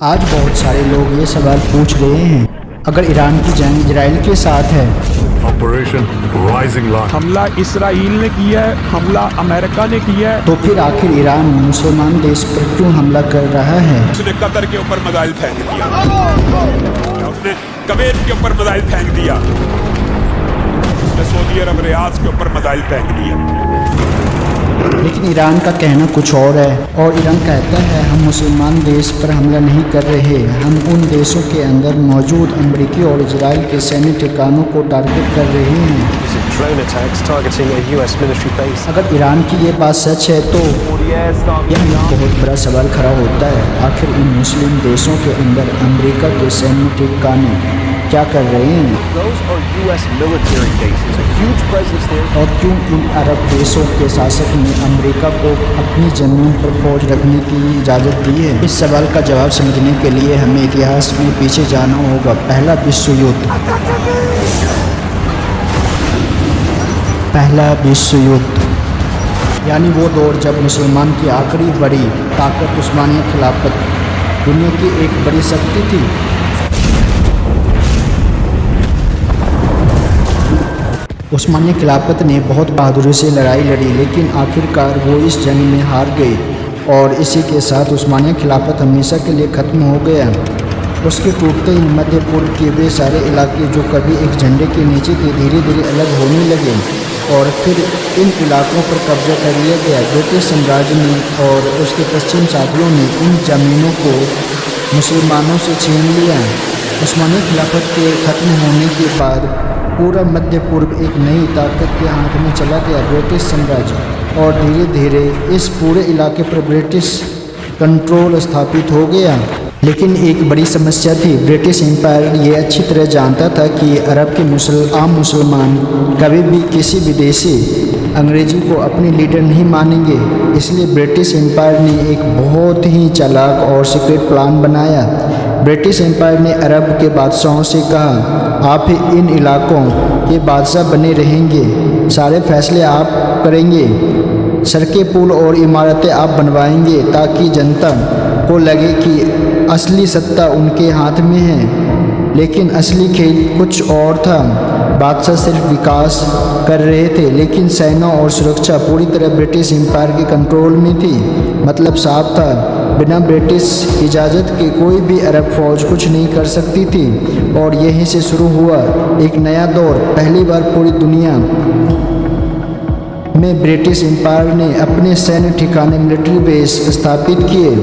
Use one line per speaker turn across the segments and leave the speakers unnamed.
आज बहुत सारे लोग ये सवाल पूछ रहे हैं, अगर ईरान की जंग इजराइल के साथ है,
ऑपरेशन राइजिंग लायन
हमला इसराइल ने किया है, हमला अमेरिका ने किया है,
तो फिर आखिर ईरान मुसलमान देश पर क्यों हमला कर रहा है?
उसने कतर के ऊपर मिसाइल फेंक दिया, उसने कुवैत के ऊपर मिसाइल फेंक दिया, उसने सऊदी अरब रियाद के ऊपर मिसाइल फेंक दिया।
लेकिन ईरान का कहना कुछ और है, और ईरान कहता है हम मुसलमान देश पर हमला नहीं कर रहे, हम उन देशों के अंदर मौजूद अमेरिकी और इजराइल के सैन्य ठिकानों को टारगेट कर रहे हैं। अगर ईरान की ये बात सच है तो यह बहुत बड़ा सवाल खड़ा होता है, आखिर इन मुस्लिम देशों के अंदर अमेरिका के सैन्य ठिकाने क्या कर रहे हैं, और क्यों इन अरब देशों के शासक ने अमेरिका को अपनी जमीन पर फौज रखने की इजाज़त दी है? इस सवाल का जवाब समझने के लिए हमें इतिहास में पीछे जाना होगा। पहला विश्व युद्ध यानी वो दौर जब मुसलमान की आखिरी बड़ी ताकत उस्मानिया खिलाफत दुनिया की एक बड़ी शक्ति थी। उस्मानिया खिलाफत ने बहुत बहादुरी से लड़ाई लड़ी, लेकिन आखिरकार वो इस जंग में हार गई और इसी के साथ उस्मानिया खिलाफत हमेशा के लिए ख़त्म हो गया। उसके टूटते ही मध्य पूर्व के वे सारे इलाके जो कभी एक झंडे के नीचे थे धीरे धीरे अलग होने लगे और फिर इन इलाकों पर कब्जा कर लिया गया। ब्रिटिश साम्राज्य ने और उसके पश्चिम साथियों ने इन ज़मीनों को मुसलमानों से छीन लिया। उस्मानिया खिलाफत के ख़त्म होने के बाद पूरा मध्य पूर्व एक नई ताकत के हाथ में चला गया, ब्रिटिश साम्राज्य, और धीरे धीरे इस पूरे इलाके पर ब्रिटिश कंट्रोल स्थापित हो गया। लेकिन एक बड़ी समस्या थी, ब्रिटिश एम्पायर ये अच्छी तरह जानता था कि अरब के आम मुसलमान कभी भी किसी विदेशी अंग्रेजी को अपने लीडर नहीं मानेंगे। इसलिए ब्रिटिश एम्पायर ने एक बहुत ही चालाक और सीक्रेट प्लान बनाया। ब्रिटिश एम्पायर ने अरब के बादशाहों से कहा, आप ही इन इलाकों के बादशाह बने रहेंगे, सारे फैसले आप करेंगे, सड़कें पुल और इमारतें आप बनवाएंगे ताकि जनता को लगे कि असली सत्ता उनके हाथ में है। लेकिन असली खेल कुछ और था। बादशाह सिर्फ विकास कर रहे थे, लेकिन सेना और सुरक्षा पूरी तरह ब्रिटिश एम्पायर के कंट्रोल में थी। मतलब साफ था, बिना ब्रिटिश इजाज़त के कोई भी अरब फौज कुछ नहीं कर सकती थी। और यहीं से शुरू हुआ एक नया दौर। पहली बार पूरी दुनिया में ब्रिटिश एम्पायर ने अपने सैन्य ठिकाने मिलिट्री बेस स्थापित किए।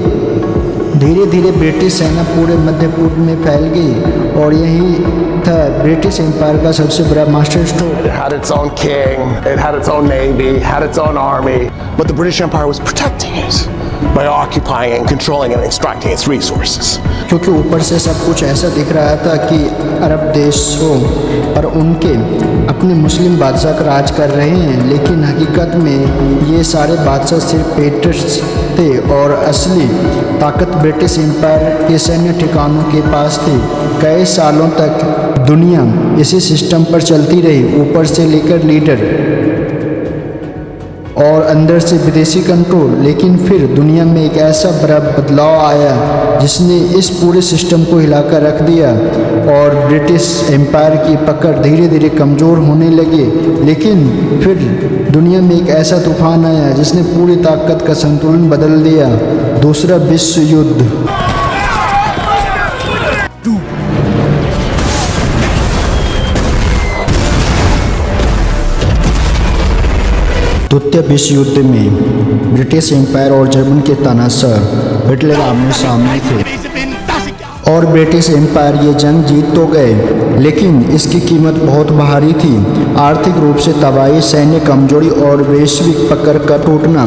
धीरे धीरे ब्रिटिश सेना पूरे मध्य पूर्व में फैल गई और यही था ब्रिटिश एम्पायर का सबसे बड़ा master stroke.
It had its own king, it had its own navy, had its own army, but the British Empire was protecting it by occupying and controlling and extracting its resources.
क्योंकि ऊपर से सब कुछ ऐसा दिख रहा था कि अरब देशों पर उनके अपने मुस्लिम बादशाह राज कर रहे हैं, लेकिन हकीकत में ये सारे बादशाह सिर्फ पेटर्स थे और असली ताकत ब्रिटिश एम्पायर के सैन्य ठिकानों के पास थी। कई सालों तक दुनिया इसी सिस्टम पर चलती रही, ऊपर से लेकर लीडर और अंदर से विदेशी कंट्रोल। लेकिन फिर दुनिया में एक ऐसा बड़ा बदलाव आया जिसने इस पूरे सिस्टम को हिलाकर रख दिया और ब्रिटिश एम्पायर की पकड़ धीरे धीरे कमज़ोर होने लगी। लेकिन फिर दुनिया में एक ऐसा तूफान आया जिसने पूरी ताकत का संतुलन बदल दिया, दूसरा विश्व युद्ध। द्वितीय विश्व युद्ध में ब्रिटिश एम्पायर और जर्मन के तानाशाह हिटलर आमने सामने थे और ब्रिटिश एम्पायर ये जंग जीत तो गए, लेकिन इसकी कीमत बहुत भारी थी। आर्थिक रूप से तबाही, सैन्य कमजोरी और वैश्विक पकड़ का टूटना।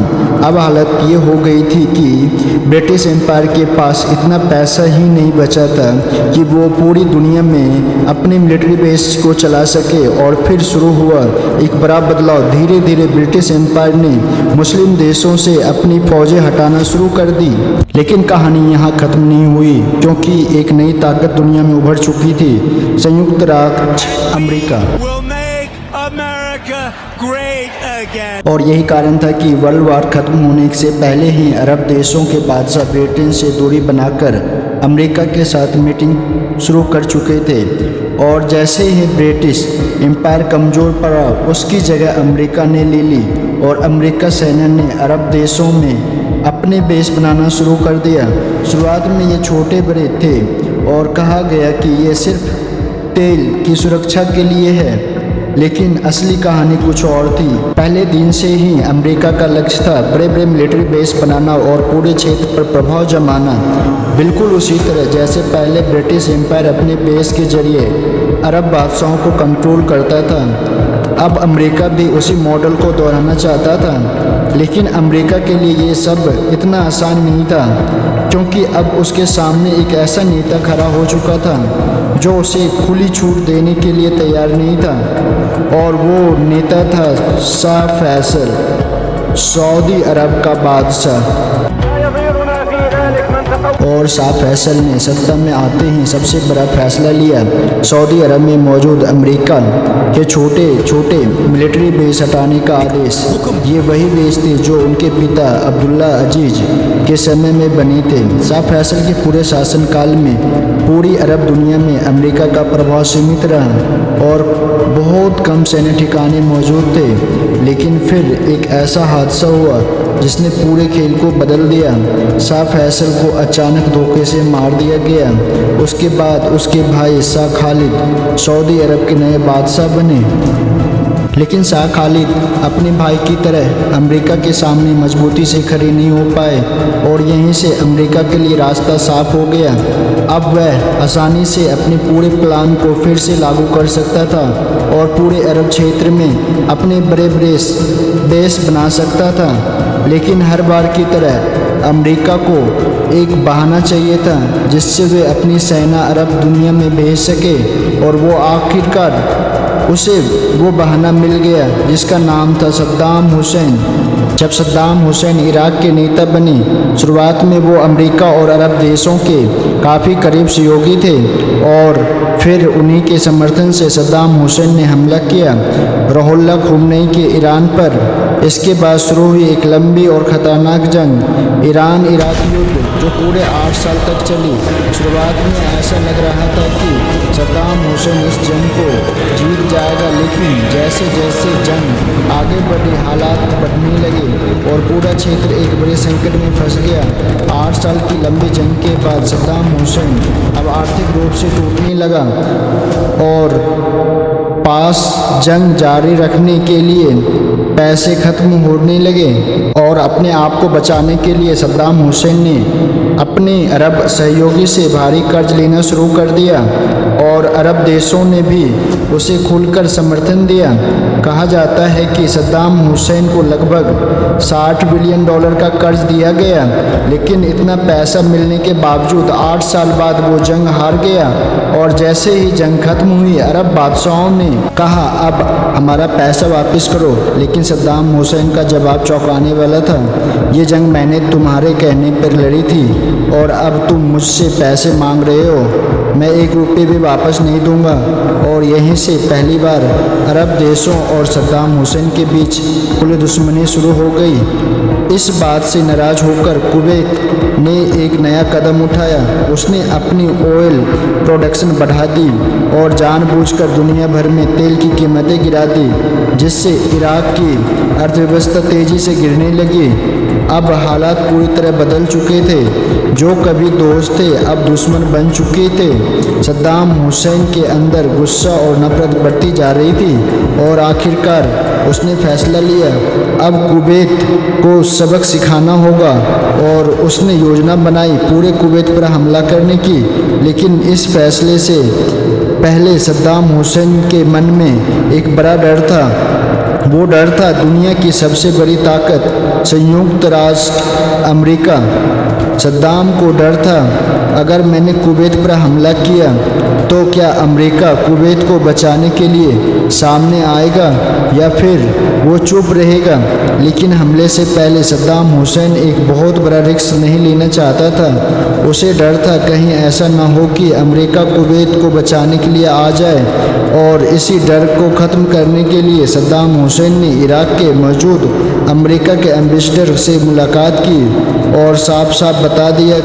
अब हालत ये हो गई थी कि ब्रिटिश एम्पायर के पास इतना पैसा ही नहीं बचा था कि वो पूरी दुनिया में अपने मिलिट्री बेस को चला सके। और फिर शुरू हुआ एक बड़ा बदलाव। धीरे धीरे ब्रिटिश एम्पायर ने मुस्लिम देशों से अपनी फौजें हटाना शुरू कर दी। लेकिन कहानी यहाँ ख़त्म नहीं हुई, क्योंकि एक नई ताकत दुनिया में उभर चुकी थी, संयुक्त राष्ट्र अमेरिका। और यही कारण था कि वर्ल्ड वार खत्म होने से पहले ही अरब देशों के बादशाह ब्रिटेन से दूरी बनाकर अमेरिका के साथ मीटिंग शुरू कर चुके थे और जैसे ही ब्रिटिश एम्पायर कमज़ोर पड़ा उसकी जगह अमेरिका ने ले ली और अमेरिका सेना ने अरब देशों में अपने बेस बनाना शुरू कर दिया। शुरुआत में ये छोटे बड़े थे और कहा गया कि ये सिर्फ तेल की सुरक्षा के लिए है, लेकिन असली कहानी कुछ और थी। पहले दिन से ही अमेरिका का लक्ष्य था बड़े बड़े मिलिट्री बेस बनाना और पूरे क्षेत्र पर प्रभाव जमाना, बिल्कुल उसी तरह जैसे पहले ब्रिटिश एम्पायर अपने बेस के जरिए अरब बादशाहों को कंट्रोल करता था। अब अमेरिका भी उसी मॉडल को दोहराना चाहता था, लेकिन अमेरिका के लिए ये सब इतना आसान नहीं था, क्योंकि अब उसके सामने एक ऐसा नेता खड़ा हो चुका था जो उसे खुली छूट देने के लिए तैयार नहीं था, और वो नेता था शाह फैसल, सऊदी अरब का बादशाह। और शाह फैसल ने सत्ता में आते ही सबसे बड़ा फैसला लिया, सऊदी अरब में मौजूद अमेरिका के छोटे छोटे मिलिट्री बेस हटाने का आदेश। ये वही बेस थे जो उनके पिता अब्दुल्ला अजीज के समय में बने थे। शाह फैसल के पूरे शासनकाल में पूरी अरब दुनिया में अमेरिका का प्रभाव सीमित रहा और बहुत कम सैन्य ठिकाने मौजूद थे, लेकिन फिर एक ऐसा हादसा हुआ जिसने पूरे खेल को बदल दिया। शाह फैसल को अचानक धोखे से मार दिया गया। उसके बाद उसके भाई शाह खालिद सऊदी अरब के नए बादशाह बने, लेकिन शाह खालिद अपने भाई की तरह अमेरिका के सामने मजबूती से खड़े नहीं हो पाए और यहीं से अमेरिका के लिए रास्ता साफ हो गया। अब वह आसानी से अपने पूरे प्लान को फिर से लागू कर सकता था और पूरे अरब क्षेत्र में अपने बड़े बड़े बेस बना सकता था, लेकिन हर बार की तरह अमेरिका को एक बहाना चाहिए था जिससे वे अपनी सेना अरब दुनिया में भेज सके, और वो आखिरकार उसे वो बहाना मिल गया जिसका नाम था सद्दाम हुसैन। जब सद्दाम हुसैन इराक के नेता बने, शुरुआत में वो अमेरिका और अरब देशों के काफ़ी करीब सहयोगी थे और फिर उन्हीं के समर्थन से सद्दाम हुसैन ने हमला किया रुहुल्लाह खुमैनी के ईरान पर। इसके बाद शुरू हुई एक लंबी और ख़तरनाक जंग, ईरान इराक युद्ध, जो पूरे 8 साल तक चली। शुरुआत में ऐसा लग रहा था कि सद्दाम हुसैन इस जंग को जीत जाएगा, लेकिन जैसे जैसे जंग आगे बढ़ी हालात बढ़ने लगे और पूरा क्षेत्र एक बड़े संकट में फंस गया। 8 साल की लंबी जंग के बाद सद्दाम हुसैन अब आर्थिक रूप से टूटने लगा और पास जंग जारी रखने के लिए पैसे खत्म होने लगे, और अपने आप को बचाने के लिए सद्दाम हुसैन ने अपने अरब सहयोगी से भारी कर्ज लेना शुरू कर दिया और अरब देशों ने भी उसे खुलकर समर्थन दिया। कहा जाता है कि सद्दाम हुसैन को लगभग $60 बिलियन का कर्ज दिया गया, लेकिन इतना पैसा मिलने के बावजूद 8 साल बाद वो जंग हार गया। और जैसे ही जंग खत्म हुई, अरब बादशाहों ने कहा अब हमारा पैसा वापस करो, लेकिन सद्दाम हुसैन का जवाब चौंकाने वाला था। ये जंग मैंने तुम्हारे कहने पर लड़ी थी और अब तुम मुझसे पैसे मांग रहे हो, मैं 1 रुपये भी वापस नहीं दूंगा। और यहीं से पहली बार अरब देशों और सद्दाम हुसैन के बीच खुली दुश्मनी शुरू हो गई। इस बात से नाराज होकर कुवैत ने एक नया कदम उठाया। उसने अपनी ऑयल प्रोडक्शन बढ़ा दी और जानबूझकर दुनिया भर में तेल की कीमतें गिरा दी, जिससे इराक की अर्थव्यवस्था तेज़ी से गिरने लगी। अब हालात पूरी तरह बदल चुके थे, जो कभी दोस्त थे अब दुश्मन बन चुके थे। सद्दाम हुसैन के अंदर गुस्सा और नफरत बढ़ती जा रही थी और आखिरकार उसने फैसला लिया अब कुवैत को सबक सिखाना होगा, और उसने योजना बनाई पूरे कुवैत पर हमला करने की। लेकिन इस फैसले से पहले सद्दाम हुसैन के मन में एक बड़ा डर था। वो डर था दुनिया की सबसे बड़ी ताकत संयुक्त राष्ट्र अमेरिका। सद्दाम को डर था अगर मैंने कुवैत पर हमला किया तो क्या अमेरिका कुवैत को बचाने के लिए सामने आएगा या फिर वो चुप रहेगा। लेकिन हमले से पहले सद्दाम हुसैन एक बहुत बड़ा रिस्क नहीं लेना चाहता था। उसे डर था कहीं ऐसा ना हो कि अमेरिका कुवैत को बचाने के लिए आ जाए, और इसी डर को ख़त्म करने के लिए सद्दाम हुसैन ने इराक के मौजूद अमेरिका के एम्बेसडर से मुलाकात की और साफ साफ बता दिया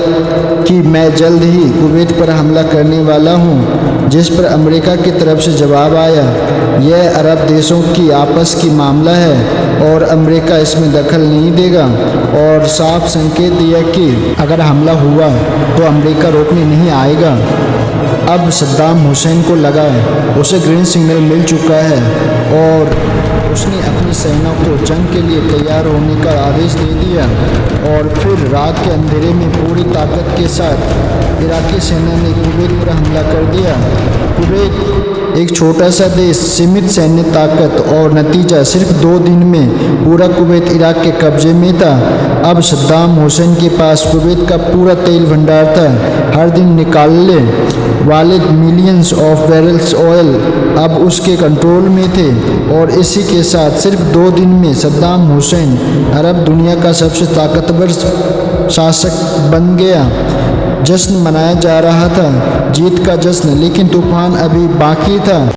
कि मैं जल्द ही कुवैत पर हमला करने वाला हूं, जिस पर अमेरिका की तरफ से जवाब आया, यह अरब देशों की आपस की मामला है और अमेरिका इसमें दखल नहीं देगा, और साफ संकेत दिया कि अगर हमला हुआ तो अमेरिका रोकने नहीं आएगा। अब सद्दाम हुसैन को लगा उसे ग्रीन सिग्नल मिल चुका है और उसने अपनी सेना को जंग के लिए तैयार होने का आदेश दे दिया, और फिर रात के अंधेरे में पूरी ताकत के साथ इराकी सेना ने कुवैत पर हमला कर दिया। कुवैत एक छोटा सा देश, सीमित सैन्य ताकत और नतीजा सिर्फ 2 दिन में पूरा कुवैत इराक के कब्जे में था। अब सद्दाम हुसैन के पास कुवैत का पूरा तेल भंडार था, हर दिन निकालने वाले मिलियंस ऑफ बैरल्स ऑयल अब उसके कंट्रोल में थे, और इसी के साथ सिर्फ 2 दिन में सद्दाम हुसैन अरब दुनिया का सबसे ताकतवर शासक बन गया। जश्न मनाया जा रहा था, जीत का जश्न, लेकिन तूफान अभी बाकी था।